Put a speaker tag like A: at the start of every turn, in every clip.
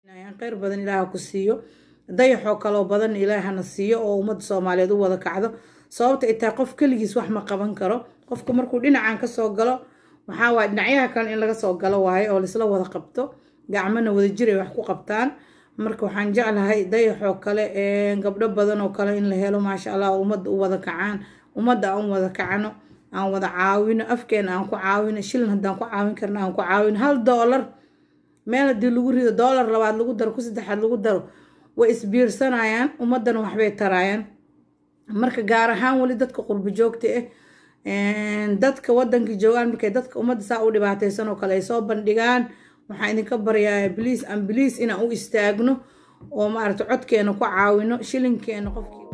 A: khayr badan ilaaha ku siiyo dayaxoo kaloo badan ilaahana siiyo oo ummadda Soomaaliyeed u wada kacdo sababta ay tahay qof kaligiis wax ma qaban karo qofka markuu dhinacan ka soo galo waxa waa dhinacyaha kale in laga soo galo waayo oo la wada qabto gacmana wada jiray wax ku qabtaan marka waxaan jeclahay dayaxoo kale gabdho badan oo kale in la helo maasha Allah ummadda u wada kacaan ummadda aan wada kacano aan wada caawino afkeen aan ku caawino shilin hadaan ku caawin karna aan ku caawin $1 meel hadii lagu rido $2 labaad lagu daro ku saddexaad lagu daro way isbiirsanayaan ummadana waxbay tarayaan marka gaar ahaan wali dadka qurbo joogta dadka wadanka joogan markay dadka ummadda saa u dhibaataysan oo kale ay soo bandhigaan waxaan idinka baryaa please inaan u istaagno oo maaragtay codkeena ku caawino shilinkeena qofkii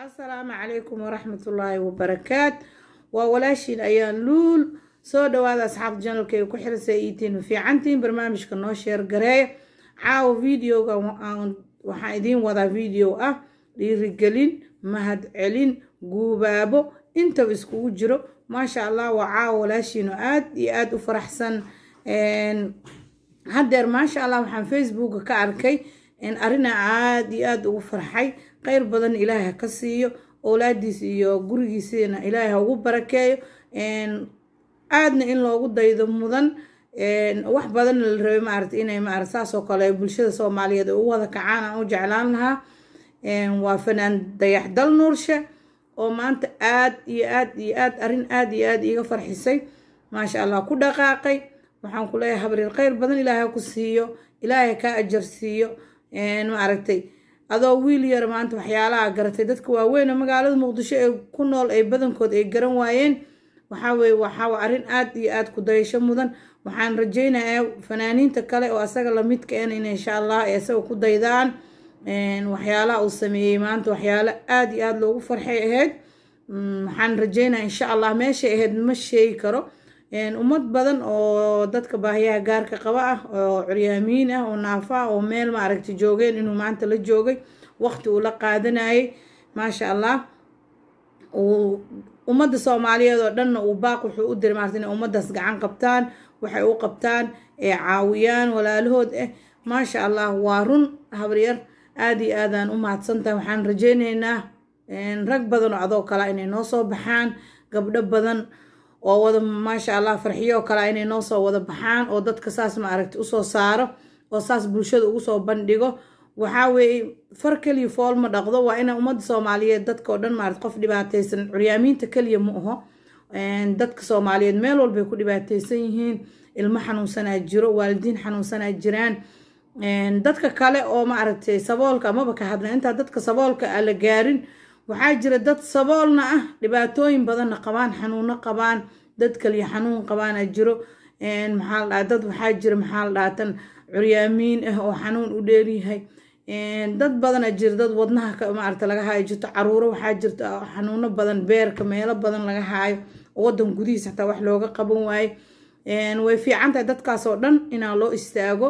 A: السلام عليكم ورحمة الله وبركاته وولاشين أيان لول سو دوادا أصحاب جانل كي كحر سيئتين وفي عنتين برنامج كنو شير قراي عاو فيديو وحايدين وضع فيديو لرجالين مهد علين قوبابو انتو اسكو جرو ما شاء الله وعاو ولاشين آد وفرحسن هدر ما شاء الله وحان فيسبوك كاركي أرنا آد وفرحي khayr badan ilaahay ka siiyo awlaadiis iyo gurigiisina ilaahay ugu barakeeyo aadna in loogu daydo mudan wax badan la rabay maartay inay saas oo kale bulshada Soomaaliyeed u wada kacaan aan u jeclaan lahaa waa fanaan dayax dal nuurshe oo maanta aad iyo aad iga farxisay ma sha Allah ku dhaqaaqay waxaan ku leeyahay habriil khayr badan ilaahay ku siiyo ilaahay ka ajar siiyo maartay adoo wiil yar maanta waxyaalaha garatay dadka waaweyn magaalada Muqdisho ee ku nool ay badankood ay garan waayeen waxa arin aad iyo aad ku dayasho mudan waxaan rajaynayaa fanaaniinta kale oo asaga la midka ah in insha Allah ay soo ku daydaan waxyaalaha uu sameeyay maanta waxyaalo aad iyo aad loogu farxay ahayd waxaan rajaynayaa insha Allah meesha ahayd ma sheegi karo ummad badan oo dadka baahiyaha gaarka qaba oo curyaamiin oo naafa oo meel ma aragti joogeen inuu maanta la joogay waqti uu la qaadanayay ma sha Allah ummadda Soomaaliyeed oo dhan uu baaq wuxuu u diray maartay ummaddaas gacan qabtaan waxay u qabtaan ee caawiyaan walaalahood ma sha Allah waa run habriyar aad iyo aadaan u mahadsantahay waxaan rajaynaynaa rag badan oo adoo kala inay noo soo baxaan gabdho badan oo wada ma sha Allah farxiyo kala inay noo soo wada baxaan oo dadka saas ma aragti u soo saaro oo saas bulshada ugu soo bandhigo waxa weey farkali fool ma dhaqdo waa in ummadda Soomaaliyeed dadka oo dhan ma qof dhibaataysan curyaamiinta kaliya ma aha dadka Soomaaliyeed meel walba ku dhibaataysan yihiin ilmo xanuunsanaa jiro waalidiin xanuunsanaa jiraan dadka kale oo ma aragtay saboolka ama ka hadla inta dadka saboolka la gaarin waxaa jira dad saboolna dhibaatooyin badan qabaan xanuuno qabaan dad kaliya xanuun qabaan jiro maxaa dad waxaa jira maxaa dhaatan curyaamiin oo xanuun u dheeriyahay dad badan jira dad wadnaha ka maarta laga haayo jirto caruuro waxaa jirta xanuuno badan beerka meelo badan laga haayo wadan gudihiisa xataa wax looga qaban waayo way fiican tahay dadkaas oo dhan inaan loo istaago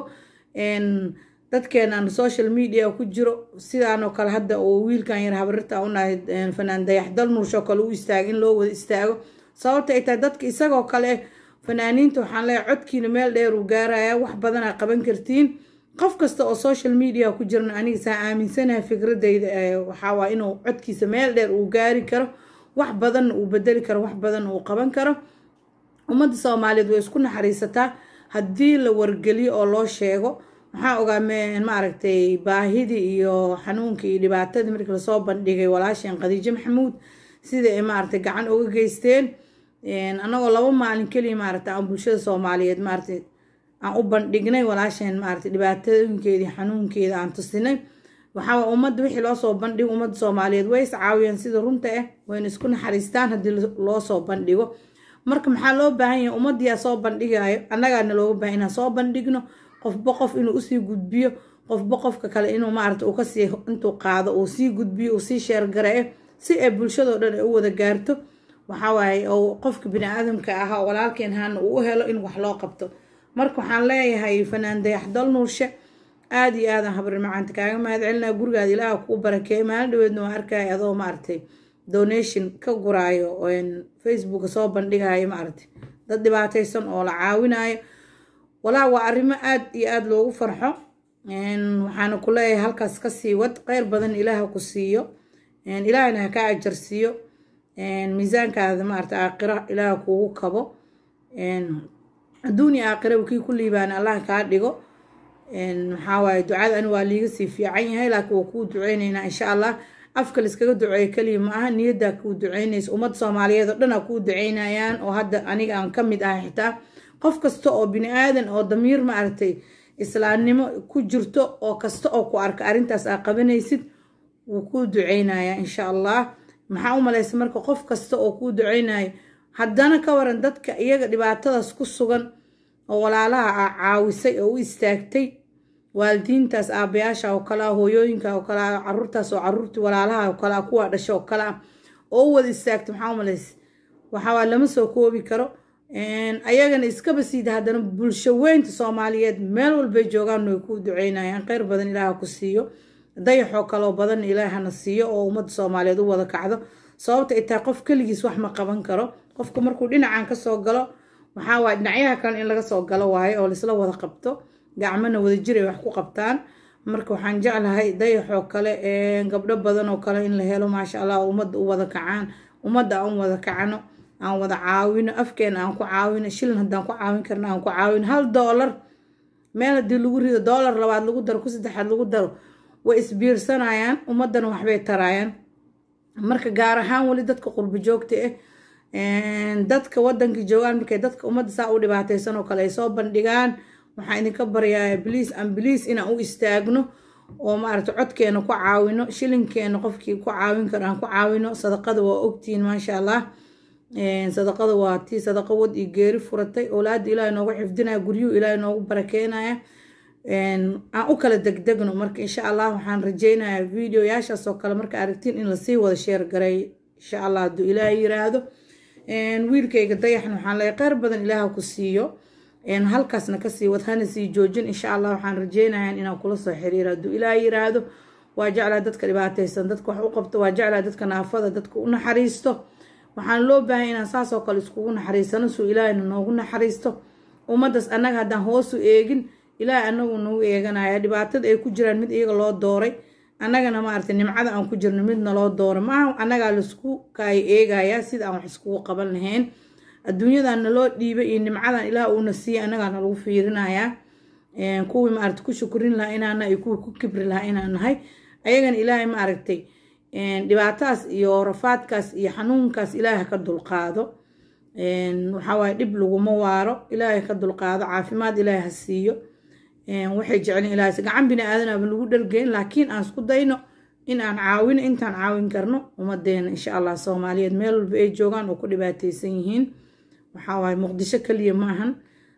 A: dadkeena social media ku jiro sidaan oo kale hadda oo wiilkan yar habarta u nahay fanaan dayax dal nuursho kale u istaagin loo wada istaago sababta ay tahay dadka isagoo kale fanaaniinta waxaan leeyahay codkiina meel dheer u gaaraya wax badan ay qaban kartiin qof kasta oo social media ku jirna aniga saa aaminsanahay fikradayda waxa waa inuu codkiisa meel dheer uu gaari karo wax badan uu bedeli karo wax badan uu qaban karo ummadda Soomaaliyeed way isku naxariisataa haddii la wargeliyo oo loo sheego waxaa ogaameen ma aragtay baahidii iyo xanuunkii iyo dhibaatadii markii la soo bandhigay walaasheen Khadiija Maxamuud sida ay ma aragtay gacan uga geysteen anagoo 2 maalin kaliya ma aragtay aan bulshada Soomaaliyeed ma aragtay aan u bandhignay walaasheen ma aragtay dhibaatooyinkeedii xanuunkeeda aan tusinay waxaa ummadda wixii loo soo bandhigo ummadda Soomaaliyeed way is caawiyaan sida runta ah wayna isku naxariistaan haddii loo soo bandhigo marka maxaa loo baahan yahay ummadda soo bandhigayo annagaana looga baahan inaan soo bandhigno qofba qof inuu usii gudbiyo qofba qofka kale inuu maaragtay uu ka sii intuu qaado uu sii gudbiyo uu sii sheer gareeyo si ay bulshada dhan ay u wada gaarto waxa waaye oo qofka bini'aadamka ah walaalkeen haan uu helo in wax loo qabto marka waxaan leeyahay fanaan Dayax Dal Nuurshe aad iyo aad habar macaanta kaaga mahadcelinaa gurigaada Ilaaha ku barakeeyo maalin dhaweedna waan arkay adoo maaragtay donation ka guraayo oo Facebook soo bandhigayo maaragtay dad dhibaataysan oo la caawinayo walaa waa arrimo aad iyo aad loogu farxo waxaan ku leeyahay halkaas ka sii wad khayr badan Ilaaha ku siiyo Ilaahna ka ajar siiyo miisaankaada maaragtay aakhira Ilaaha kuugu kabo adduun iyo aakhira wixii ku liibaan Allah ka dhigo maxaa waaye ducada anu waa liiga sii fiican yahay laakiin waa ku duceynaynaa insha Allah afka iskaga duceeyo kaliya ma aha niyada ku duceynayso ummad Soomaaliyeed oo dhan ku duceynayaan oo hadda aniga aan kamid ah xitaa qof kasta oo bini aadan oo damiir ma aragtay islaamnimo ku jirto oo kasta oo ku arka arintaas aad qabanaysid wuu ku duceynaya insha Allah maxaa u maleysay marka qof kasta oo ku duceynayo haddana ka waran dadka iyaga dhibaatadaas ku sugan oo walaalaha caawisay oo u istaagtay waalidiintaas aabayaasha oo kala hooyooyinka oo kala carruurtaas oo carruurti walaalaha oo kala kuwa dhasho oo kala oo wada istaagtay maxaa u maleysay waxa lama soo koobi karo ayagana iska basiida haddana bulsho weynta Soomaaliyeed meel walba joogaan way ku duceynayaan khayr badan Ilaaha ku siiyo dayaxo kale badan Ilaahana siiyo oo ummadda Soomaaliyeed u wada kacdo sababta ay tahay qof kaligiis wax ma qaban karo qofka markuu dhinacan ka soo galo waxa waa dhinacyaha kale in laga soo galo waayo oo la isla wada qabto gacmana wada jiray wax ku qabtaan marka waxaan jeclahay dayaxo kale gabdho badan oo kale in la helo maasha Allah ummadda u wada kacaan ummadda aan wada kacano aan wada caawino afkeen aan ku caawino shilin hadaan ku caawin karna aan ku caawin $1 meel hadii lagu rido $2 labaad lagu daro ku saddexaad lagu daro way isbiirsanayaan ummadana waxbay tarayaan marka gaar ahaan wali dadka qurbo joogta dadka wadanka joogaan markay dadka ummadda saa u dhibaataysan oo kale ay soo bandhigaan waxaan idinka baryaa please inaan u istaagno oo maaragtay codkeena ku caawino shilinkeena qofkii ku caawin karo aan ku caawino sadaqada waa ogtiin maasha Allah sadaqada waa tii sadaqa wad iyo geeri furatay awlaad Ilaahay noogu xifdinaya guriyuu Ilaahay noogu barakeenaya aan u kala degdegno marka insha Allah waxaan rajeynayaa video yaashaas oo kale marka aragtiin in la sii wada share garay insha Allah hadduu Ilaahay yiraahdo wiilkayga dayaxna waxaan leeyahay khayr badan Ilaaha ku siiyo halkaasna ka sii wad hana sii joojin insha Allah waxaan rajeynayaa inaan kula soo xiriiro hadduu Ilaahay yiraahdo waa jeclaa dadka dhibaataysan dadka wax u qabto waa jeclaa dadka naafada dadka u naxariisto waxaan loo baahan inaan saas oo kale iskugu naxariisano soo Ilaahayna noogu naxariisto ummaddas annaga haddaan hoos u eegin Ilaahay anagu nagu eeganaya dhibaatada ay ku jiraan mid iyaga loo dooray annagana ma aragtay nimcada aan ku jirno midna loo dooray ma annaga la isku kaay eegaya sida aan wax iskugu qaban lahayn adduunyadan loo dhiibay iyo nimcadan Ilaahay uu na siiyay annaga lagu fiirinaya kuwii ma aragtay ku shukrin lahaa inaana ay ku kibri lahaa inaan nahay ayagana Ilaahay ma aragtay dhibaataas iyo rafaadkaas iyo xanuunkaas Ilaahay ka dulqaado waxa way dib lagu ma waaro Ilaahay ka dulqaado caafimaad Ilaahay ha siiyo waxay jecleen Ilaahay gacan bini aadan lagu dhalgeen laakiin aan isku dayno in aan caawin intaan caawin karno ummadeena insha Allah Soomaaliyeed meel walba ay joogaan oo ku dhibaataysan yihiin waxa way Muqdisho kaliya ma ahan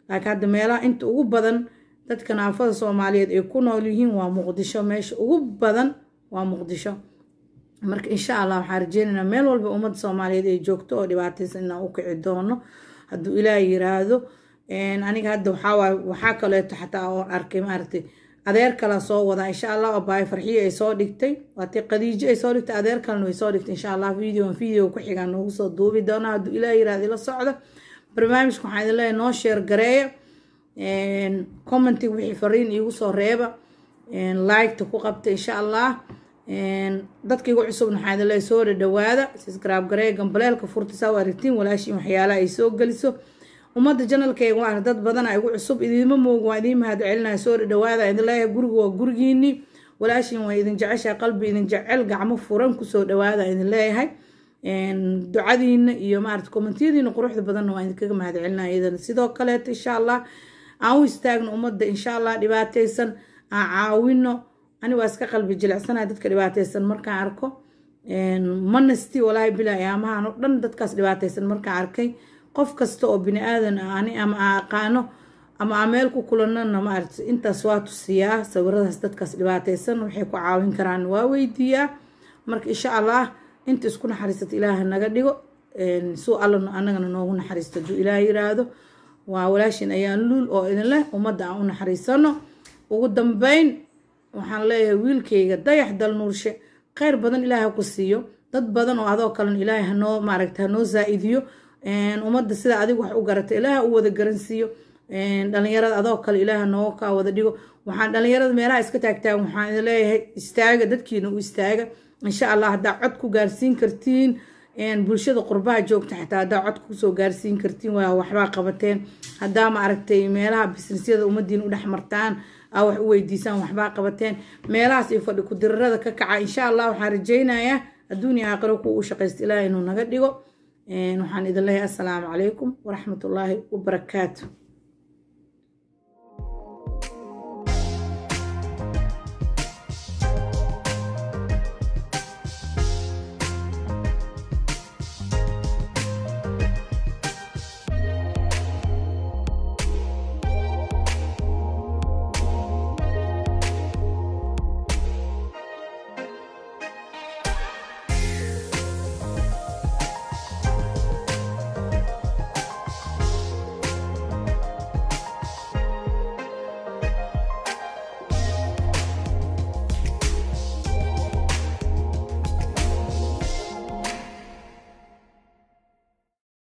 A: laakiin hadda meelaha inta ugu badan dadka naafada Soomaaliyeed ay ku nool yihiin waa Muqdisho meesha ugu badan waa Muqdisho marka insha Allah waxaan rajeynaynaa meel walba ummadda Soomaaliyeed ay joogto oo dhibaataysan inaan u kici doono hadduu Ilaahay yiraahdo aniga hadda waxa kale xataa oo arkay maartay adeer kala soo wada insha Allah baay farxiyo ay soo dhigtay waati Khadiija ay soo dhigtay adeer kalena way soo dhigtay insha Allah video ku xiga noogu soo duubi doona hadduu Ilaahay yiraahdo la socdo barnaamijku waxaan idin leeyahay noo share gareeyo commenting wixii fariin iigu soo reeba like ku qabta insha Allah dadka igu cusubna waxaan idin leeyahay soo dhawaada subscribe gareeyo gambaleelka furta saa aragtiin walaashiin waxyaalaha ay soo galiso ummadda channelkayga waa dad badan ay ugu cusub idinma moog waa idin mahad celinaa soo dhawaada idin leeyahay guriga waa gurigiini walaashiin waa idin jecesha qalbi idin jecel gacmo furan ku soo dhawaada idin leeyahay ducadiina iyo maarta commentiyadiina quruxda badan waa idin kaga mahad celinaa idan sidoo kale insha Allah aan u istaagno ummadda insha Allah dhibaataysan aan caawino أنا واسكا قلبي جلعسنا دتك دباتيسن مركا عركو منستي ولا بلا يا ما نقدر دتكاس دباتيسن مركا عركي قف كستو بني آدم أنا أما أقانو أما عملكو كلنا نمارس أنت سوات السياح سورة دتكاس دباتيسن وحيكو عاون كران واويديا مرك إن شاء الله أنت سكون حريصة إله نقديو سو الله أنا نوغن حريصة جو إله يرادو وولاشين أيان لول أو إذن له ومدعون حريصانو وقدام بين waxaan leeyahay wiilkayga dayax dal nuurshe khayr badan ilaahay ku siiyo dad badan oo adoo kale ilaahay hanoo maaragtay hanoo zaa'idiyo umada sida adigu wax u garatay ilaahay u wada garansiiyo dhalinyarada adoo kale ilaahay noo ka wada dhigo waxaan dhalinyarada meelaha iska taagtaan waxaan leeyahay istaaga dadkiina u istaaga insha Allah hadaa cod ku gaarsiin kartiin bulshada qurbaha joogta xitaa hadaa cod ku soo gaarsiin kartiin waa waxba qabateen hadaa maaragtay meelaha businessyada umadiin u dhaxmartaan أو ويديسان وحبا قبتين ميراس يفضل كدررة ككعة إن شاء الله وحارجينا يا الدنيا أقرأكم وشقيست إلهي إنه نقدقوا نحن إذا الله السلام عليكم ورحمة الله وبركاته.